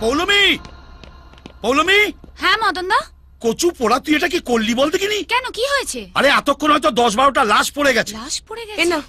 পৌলমি, পৌলমি। হ্যাঁ মদন দা। কচু পোড়া, তুই এটা কি করলি বল দেখিনি? কেন, কি হয়েছে? আরে এতক্ষণ হয়তো 10-12টা লাশ পড়ে গেছে। লাশ পড়ে এ গেছে? না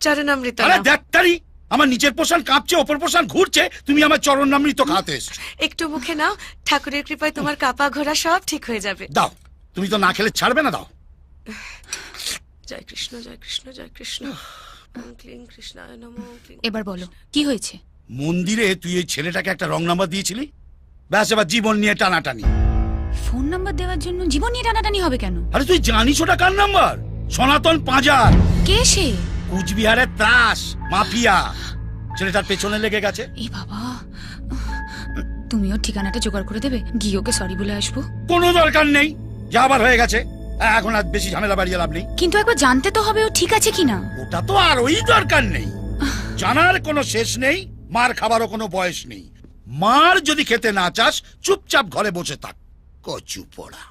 চরণামৃত আরে নাও। দেখতারি, আমার নিচের পোষণ কাঁপছে, ওপর পোষণ ঘুরছে, তুমি আমার চরণামৃত খাতে এসছো। একটু মুখে নাও, ঠাকুরের কৃপায় তোমার কাপা ঘোরা সব ঠিক হয়ে যাবে। দাও, তুমি তো না খেলে ছাড়বে না, দাও। জয় কৃষ্ণ জয় কৃষ্ণ জয় কৃষ্ণ। ওম ক্লিং কৃষ্ণায় নমঃ। ওম ক্লিং। এবার বলো কি হয়েছে? মন্দিরে তুই এই ছেলেটাকে একটা রং নাম্বার দিয়েছিলি, ব্যাস এবার জীবন নিয়ে টানাটানি। ফোন নাম্বার দেওয়ার জন্য জীবন নিয়ে টানাটানি হবে কেন? আরে তুই জানিস ওটা কার নাম্বার? সনাতন পাঁজার, কে সে? কুচবিহারের ত্রাস মাফিয়া। ছেলেটার পেছনে লেগে গেছে। এই বাবা, তুমি ওর ঠিকানাটা জোগাড় করে দেবে, গিয়ে ওকে সরি বলে আসবো। কোনো দরকার নেই, যা আবার হয়ে গেছে, এখন আর বেশি ঝামেলা বাড়িয়ে লাভ নেই। কিন্তু একবার জানতে তো হবে ও ঠিক আছে কিনা। ওটা তো আর ওই দরকার নেই, জানার কোনো শেষ নেই, মার খাবারও কোনো বয়স নেই। মার যদি খেতে না চাস, চুপচাপ ঘরে বসে থাক, কচু পোড়া।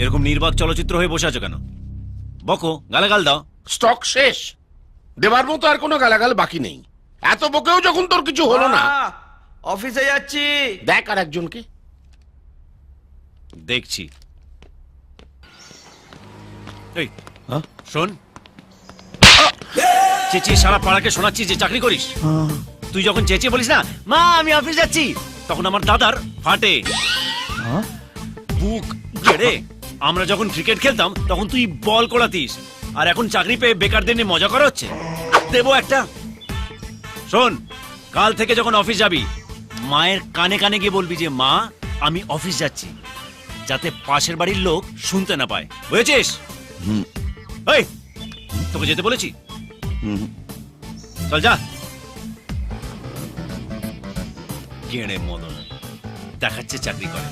এরকম নির্বাক চলচ্চিত্র হয়ে বসে আছো কেন? বকো, গালাগাল দাও। স্টক শেষ, দেবার মতো আর কোনো গালাগাল বাকি নেই। এত বকেও যখন তোর কিছু হলো না, অফিসে যাচ্ছি। দেখ আর একজনকে। দেখছি। এই শোন, চেঁচিয়ে সারা পাড়াকে শোনাচ্ছি যে চাকরি করিস। তুই যখন চেঁচিয়ে বলিস না মা আমি অফিস যাচ্ছি, তখন আমার দাদার ফাটে বুক কেড়ে। আমরা যখন ক্রিকেট খেলতাম তখন তুই বল কোড়াতিস, আর এখন চাকরি পেয়ে বেকারদের নিয়ে মজা করা হচ্ছে। দেবো একটা। শোন, কাল থেকে যখন অফিস যাবি, মায়ের কানে কানে গিয়ে বলবি যে মা আমি অফিস যাচ্ছি, যাতে পাশের বাড়ির লোক শুনতে না পায়, বুঝেছিস? এই, তোকে যেতে বলেছি, চল যা। গেঁড়ে মদন দেখাচ্ছে চাকরি করে।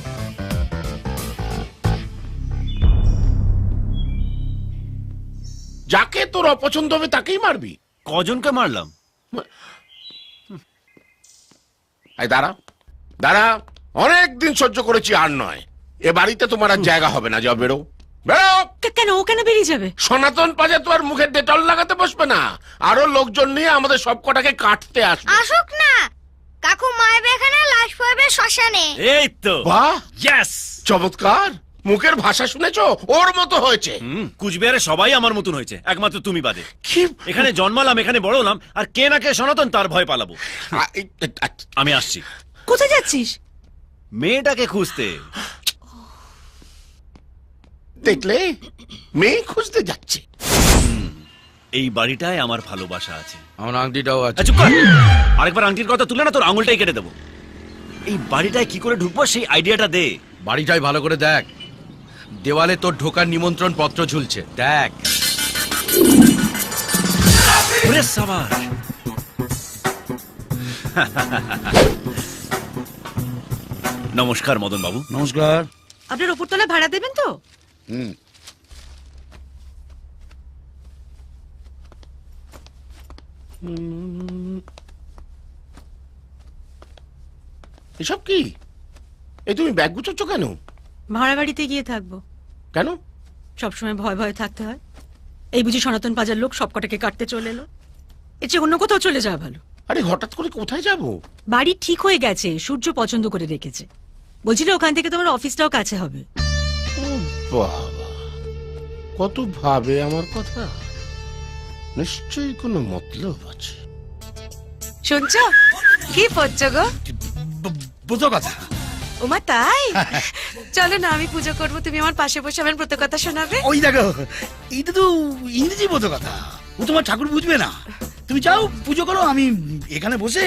যাকে তোর অপছন্দ হবে তাকেই মারবি? কজনকে মারলাম? এই দাঁড়া দাঁড়া, অনেক দিন সহ্য করেছি, আর নয়। এ বাড়িতে তোমার আর জায়গা হবে না, যাও বেরো বেরো। কেন ও কেন বেরিয়ে যাবে? সনাতন পাজা তো আর মুখে ডেটল লাগাতে বসবে না, আরো লোকজন নিয়ে আমাদের সব কটাকে কাটতে আসবে। আসুক না, কাকু মায়ের এখানে লাশ পড়বে শ্মশানে। এই তো, বাহ, ইয়েস, চমৎকার। মুখের ভাষা শুনেছো? ওর মতো হয়েছে। কুচবিহারে সবাই আমার মতন হয়েছে, একমাত্র তুমি বাদে। কি? এখানে জন্মালাম, এখানে বড় হলাম, আর কে না কে সনাতন তার ভয় পালাবো। আমি আসছি। কোথায় যাচ্ছিস? মেয়েটাকে খুঁজতে। দেখলে, মেয়ে খুঁজতে যাচ্ছে। এই বাড়িটায় আমার ভালোবাসা আছে। আমার আংটিটাও আছে। চুপ কর, আরেকবার আংটির কথা তুলে না তোর আঙুলটাই কেটে দেবো। এই বাড়িটায় কি করে ঢুকবো সেই আইডিয়াটা দে। বাড়িটাই ভালো করে দেখ, দেওয়ালে তোর ঢোকার নিমন্ত্রণ পত্র ঝুলছে, দেখ। ওরে সাবাস। নমস্কার মদন বাবু। নমস্কার। আপনার উপরতলা ভাড়া দেবেন তো? এসব কি? এই তুমি ব্যাগ গুছোচ্ছ কেন? ভাড়া বাড়িতে গিয়ে থাকবো। কেন? সবসময় ভয় ভয় থাকতে হয়? এই বুঝি সনাতন পাজার লোক সব কটাকে কাটতে চলে এলো? এর চেয়ে অন্য কোথাও চলে যাওয়া ভালো। আরে হঠাৎ করে কোথায় যাব? বাড়ি ঠিক হয়ে গেছে, সূর্য পছন্দ করে রেখেছে। বলছিল ওখান থেকে তোমার অফিসটাও কাছে হবে। বাবা, কত ভাবে আমার কথা। নিশ্চয়ই কোনো মতলব আছে। শুনছো? কি পড়ছো গো? বুঝো কথা। ওমা তাই? চলো না, আমি পুজো করবো, তুমি আমার পাশে বসে আমার ব্রত কথা শোনাবে। ওই দেখো, এইটা তো ইংরেজি বোঝো কথা, ও তোমার ঠাকুর বুঝবে না। তুমি যাও পুজো করো, আমি এখানে বসে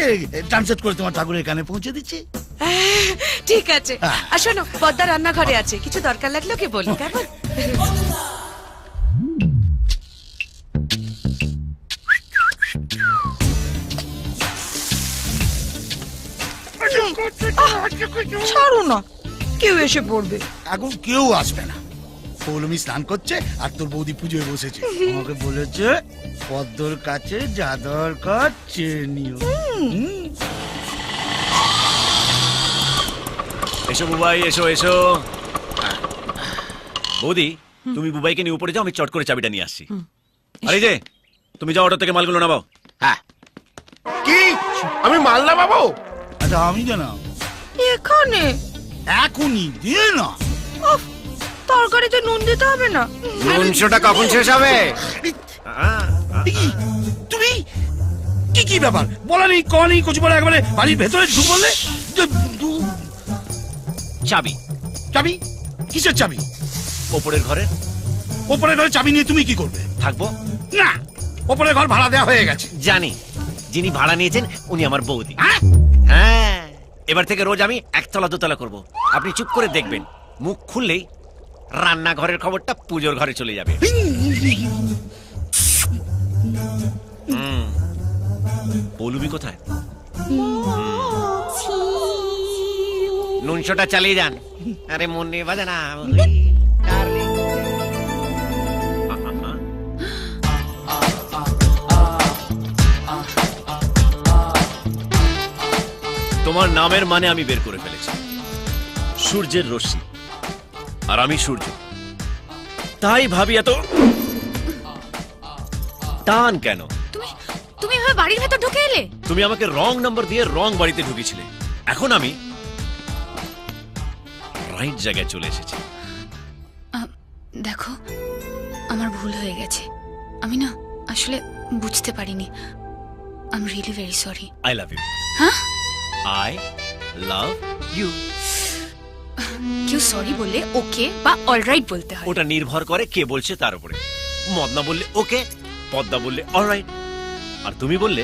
ট্রান্সলেট করে তোমার ঠাকুর এখানে পৌঁছে দিচ্ছি। ঠিক আছে। আর শোনো, পদ্মা রান্নাঘরে আছে, কিছু দরকার লাগলো কি বলি, কেমন? ছাড়ো না, কেউ এসে পড়বে। এখন কেউ আসবে না, পৌলমি স্নান করছে আর তোর বৌদি পুজোয় বসেছে। আমাকে বলেছে পদ্মর কাছে যা দরকার চেয়ে নিও। এসো বুবাই, এসো এসো। বৌদি, তুমি বুবাইকে নিয়ে উপরে যাও, আমি চট করে চাবিটা নিয়ে আসছি। আরে যে তুমি যাও, অটো থেকে মালগুলো নামাও। হ্যাঁ। কি আমি মালদা পাবো? আচ্ছা আমি জানা এখানে এখনই দিয়ে না। তরকারিতে নুন দিতে হবে না? নুনশোটা কখন শেষ হবে? তুমি কি কি ব্যাপার বলা নেই ক নেই কিছু বলে একবারে বাড়ির ভেতরে ঢুক বললে। চাবি চাবি? কিসের চাবি? ওপরের ঘরে ওপরের ঘরে চাবি নিয়ে তুমি কি করবে? থাকবো। না, ওপরের ঘর ভাড়া দেওয়া হয়ে গেছে। জানি, যিনি ভাড়া নিয়েছেন উনি আমার বৌদি। হ্যাঁ? হ্যাঁ, এবার থেকে রোজ আমি একতলা দোতলা করব। আপনি চুপ করে দেখবেন, মুখ খুললেই রান্নাঘরের খবরটা পুজোর ঘরে চলে যাবে। পৌলুমি কোথায়? নুনশোটা চালিয়ে যান। আরে মন নিয়ে বাজে না। তোমার নামের মানে আমি বের করে ফেলেছি, সূর্যের রশ্মি, আর আমি সূর্য। তাই ভাবি এত টান কেন? তুমি এভাবে বাড়ির ভেতর ঢুকে এলে? তুমি আমাকে রং নাম্বার দিয়ে রং বাড়িতে ঢুকেছিলে, এখন আমি রাইট জায়গায় চলে এসেছি। দেখো, আমার ভুল হয়ে গেছে। আমি না আসলে বুঝতে পারিনি। I am really very sorry. I love you. হ্যাঁ? I love you. কেউ সরি বললে ওকে বা অলরাইট বলতে হয়। ওটা নির্ভর করে কে বলছে তার উপরে। মদনা বললে ওকে, পদ্মা বললে অলরাইট, আর তুমি বললে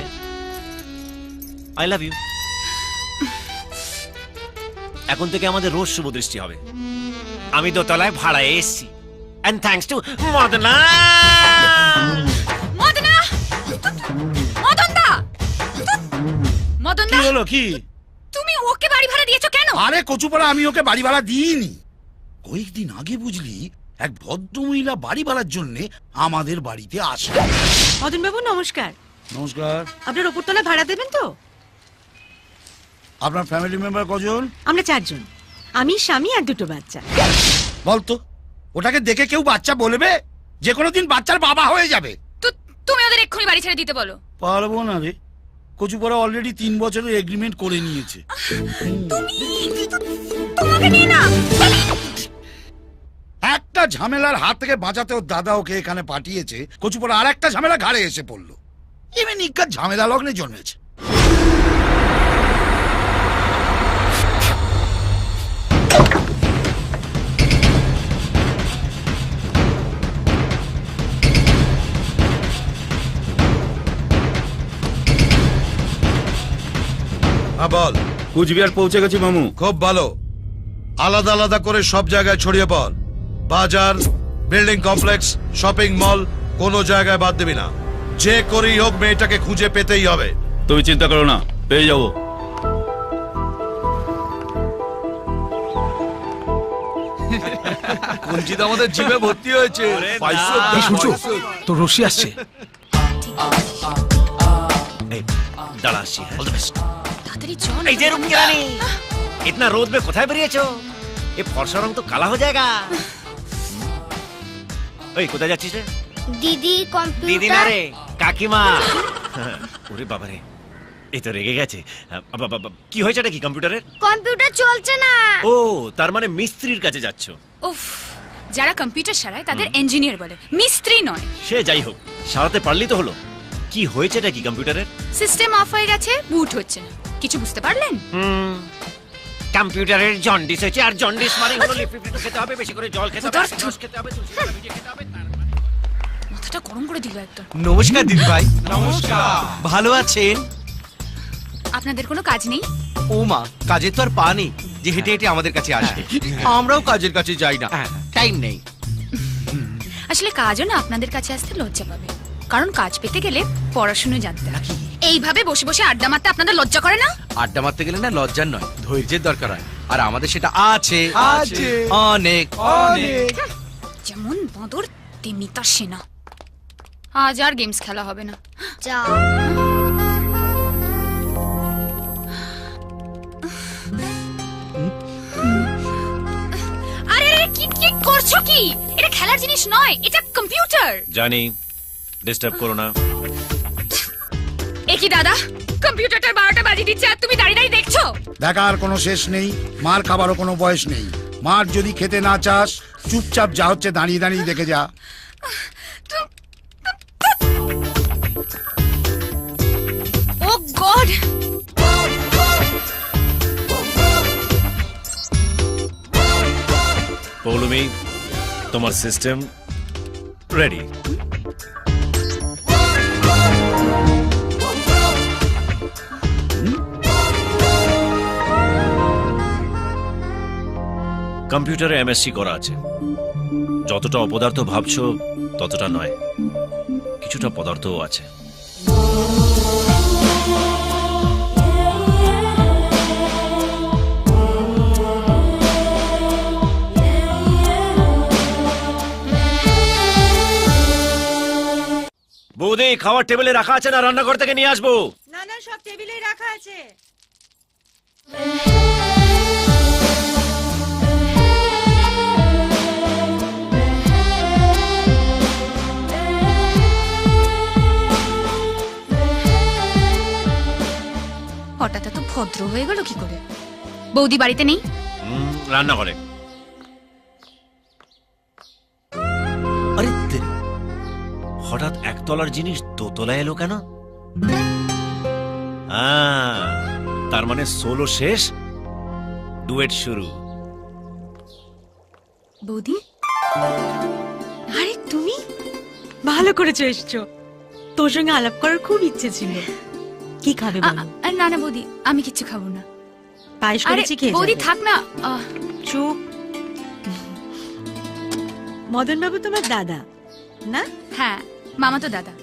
আই লাভ ইউ। এখন থেকে আমাদের রোজ শুভ দৃষ্টি হবে। আমি দোতলায় ভাড়ায় এসেছি, and thanks to Madna. Madna! মদনদা! কি মদনদা, হলো কি? তুমি ওকে বাড়ি ভাড়া দিয়েছো কেন? আরে কচুপাড়া, আমি ওকে বাড়ি ভাড়া দিইনি। কয়েকদিন আগে বুঝলি এক ভদ্রমহিলা বাড়ি ভাড়ার জন্য আমাদের বাড়িতে আসে। মদন বাবু নমস্কার। নমস্কার। আপনার ওপরতলা ভাড়া দেবেন তো? আপনার ফ্যামিলি মেম্বার কজন? আমরা 4 জন, আমি, স্বামী আর 2 বাচ্চা। বলতো, ওটাকে দেখে কেউ বাচ্চা বলবে? যে কোনো দিন বাচ্চার বাবা হয়ে যাবে। তো তুমি ওদের এক্ষুনি বাড়ি ছেড়ে দিতে বলো। পারবো না রে, কচুপাড়া অলরেডি 3 বছরের এগ্রিমেন্ট করে নিয়েছে। তোমাকে নিয়ে না। একটা ঝামেলার হাত থেকে বাঁচাতে ওর দাদা ওকে এখানে পাঠিয়েছে, কচুপাড়া আর একটা ঝামেলা ঘাড়ে এসে পড়লো। এমনি নিকার ঝামেলা লগ্নে জন্মেছে। হ্যাঁ বল। কুচবিহার পৌঁছে গেছি মামু। খুব ভালো, আলাদা আলাদা করে সব জায়গায় ছড়িয়ে পড়। বাজার, বিল্ডিং কমপ্লেক্স, শপিং মল, কোনো জায়গায় বাদ দিবি না। যে করেই হোক মেয়েটাকে খুঁজে পেতেই হবে। তুমি চিন্তা করো না, পেয়ে যাবো। কুঞ্চিত আমাদের জিমে ভর্তি হয়েছে। তো রশি আসছে। এই, দাঁড়া আসছি। All the best. তাড়াতাড়ি চল। এই যে রুমকি রানী, इतना रोद में কোথায় বেরিয়েছো? এই ফর্সা রং তো কালা হয়ে যায়গা। এই কোথায় যাচ্ছিস রে? দিদি দিদি না কম্পিউটার। রে, কাকিমা। ওরে বাবা রে, এই তো রেগে গেছে। কি হয়েছে নাকি কম্পিউটারের? কম্পিউটার চলছে না। ও, তার মানে মিস্ত্রির কাছে যাচ্ছ। উফ, যারা কম্পিউটার সারায় তাদের ইঞ্জিনিয়ার বলে, মিস্ত্রি নয়। সে যাই হোক, সারাতে পারলি তো হলো। কি হয়েছে নাকি কম্পিউটারের? সিস্টেম অফ হয়ে গেছে, বুট হচ্ছে না। কিছু বুঝতে পারলেন? কম্পিউটারের জন্ডিস হয়েছে, আর জন্ডিস মানে হলো লিপিড খেতে হবে, বেশি করে জল খেতে হবে, রস খেতে হবে, তুলসী পাতা ভিজিয়ে খেতে হবে। মাথাটা গরম করে দিল একদম। নমস্কার দিদি ভাই। নমস্কার। ভালো আছেন? আপনাদের কোনো কাজ নেই? ও মা, কাজের তো আর পা নেই যে হেঁটে হেঁটে আমাদের কাছে আসে। আমরাও কাজের কাছে যাই না, টাইম নেই। আসলে কাজও না আপনাদের কাছে আসতে লজ্জা পাবে, কারণ কাজ পেতে গেলে পড়াশুনো জানতে হয়। এইভাবে বসে বসে আড্ডা মারতে আপনাদের লজ্জা করে না? আড্ডা মারতে গেলে না লজ্জার নয়, ধৈর্যের দরকার হয়, আর আমাদের সেটা আছে অনেক অনেক। যেমন বাঁদর তেমনি তার সেনা। আজ আর গেমস খেলা হবে না। যাও। আরে কি কি করছো কি? এটা খেলার জিনিস নয়, এটা কম্পিউটার। জানি, ডিস্টার্ব করো না। এ কি দাদা, কম্পিউটারটা 12টা বাজিয়ে দিচ্ছে আর তুমি দাঁড়িয়ে দাঁড়িয়ে দেখছো। দেখার কোনো শেষ নেই, মার খাবারও কোনো বয়স নেই। মার যদি খেতে না চাস চুপচাপ যা হচ্ছে দাঁড়িয়ে দাঁড়িয়ে দেখে যা। ও গড, পৌলমি, তোমার সিস্টেম রেডি। কম্পিউটারে এমএসসি করা আছে। যতটা অপদার্থ ভাবছো ততটা নয়, কিছুটা পদার্থও আছে। বৌদি, খাওয়ার টেবিলে রাখা আছে না রান্নাঘর থেকে নিয়ে আসবো? না না, সব টেবিলেই রাখা আছে। হঠাৎ এত ভদ্র হয়ে গেল কি করে? বৌদি বাড়িতে নেই? রান্না করে। আরে তেরি, হঠাৎ একতলার জিনিস দোতলায় এলো কেন? তার মানে সোলো শেষ, ডুয়েট শুরু। বৌদি, আরে তুমি ভালো করেছো এসছো, তোর সঙ্গে আলাপ করার খুব ইচ্ছে ছিল। কি খাবে বলো? না না বৌদি, আমি কিচ্ছু খাবো না। পায়েস আরে করেছি খেয়ে বৌদি যাবে। থাক না। চুপ। মদন বাবু তোমার দাদা না? হ্যাঁ, মামা তো দাদা।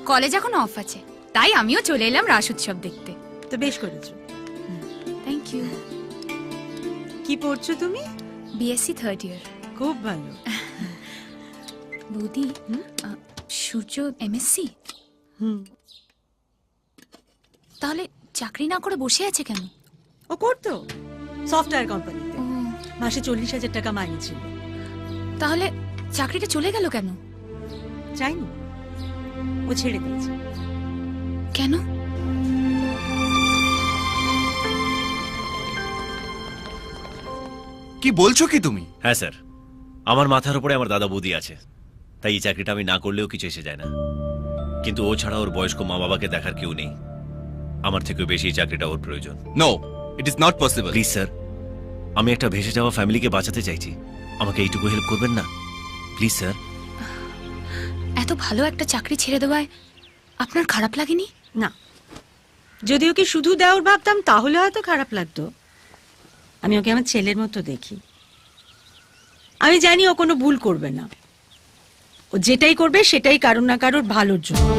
কলেজ এখন অফ আছে, তাই আমিও চলে এলাম রাস উৎসব দেখতে। তো বেশ করেছো। Thank you. কি পড়ছো তুমি? BSc 3rd year. খুব ভালো। বৌদি, সূর্য এমএসসি? হুম। তাহলে চাকরি না করে বসে আছে কেন? ও করতো সফটওয়্যার কোম্পানিতে, ও, মাসে 40,000 টাকা মাইনে ছিল। তাহলে চাকরিটা চলে গেল কেন? চাইনি, ও ছেড়ে দিয়েছে। কেন? কি বলছো কি তুমি? হ্যাঁ স্যার, আমার মাথার উপরে আমার দাদা বৌদি আছে, তাই এই চাকরিটা আমি না করলেও কিছু এসে যায় না। কিন্তু ও ছাড়া ওর বয়স্ক মা বাবাকে দেখার কেউ নেই। আমার থেকেও বেশি এই চাকরিটা ওর প্রয়োজন। No, it is not possible. Please sir, আমি একটা ভেসে যাওয়া ফ্যামিলিকে বাঁচাতে চাইছি, আমাকে এইটুকু হেল্প করবেন না প্লিজ স্যার? এত ভালো একটা চাকরি ছেড়ে দেওয়ায় আপনার খারাপ লাগেনি? না, যদি ওকে শুধু দেওয়ার ভাবতাম তাহলে হয়তো খারাপ লাগতো। আমি ওকে আমার ছেলের মতো দেখি। আমি জানি ও কোনো ভুল করবে না, ও যেটাই করবে সেটাই কারোর না কারোর ভালোর জন্য।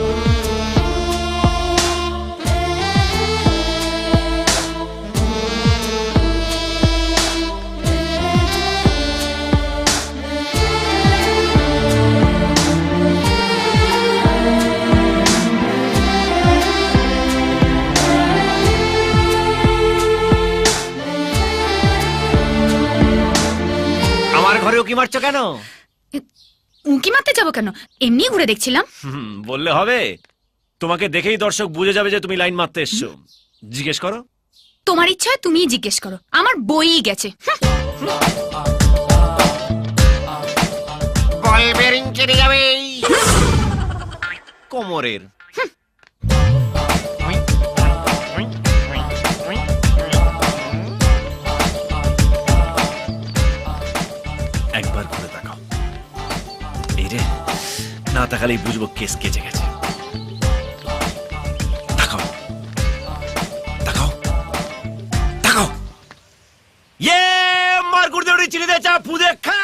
আমার ঘরে উকি মারছো কেন? উঁকি মারতে যাবো কেন? এমনি ঘুরে দেখছিলাম। বললে হবে? তোমাকে দেখেই দর্শক বুঝে যাবে যে তুমি লাইন মারতে এসছো। জিজ্ঞেস করো। তোমার ইচ্ছা হয় তুমিই জিজ্ঞেস করো, আমার বইই গেছে। বল বেরিং কেটে যাবে। কোমরের একবার ঘুরে তাকাও। এই রে, না তাকালেই বুঝবো কেস কেচে গেছে। তাকাও তাকাও তাকাও। ইয়ে মার গুড় দৌড়ি চিনি দে চা ফুদে খা।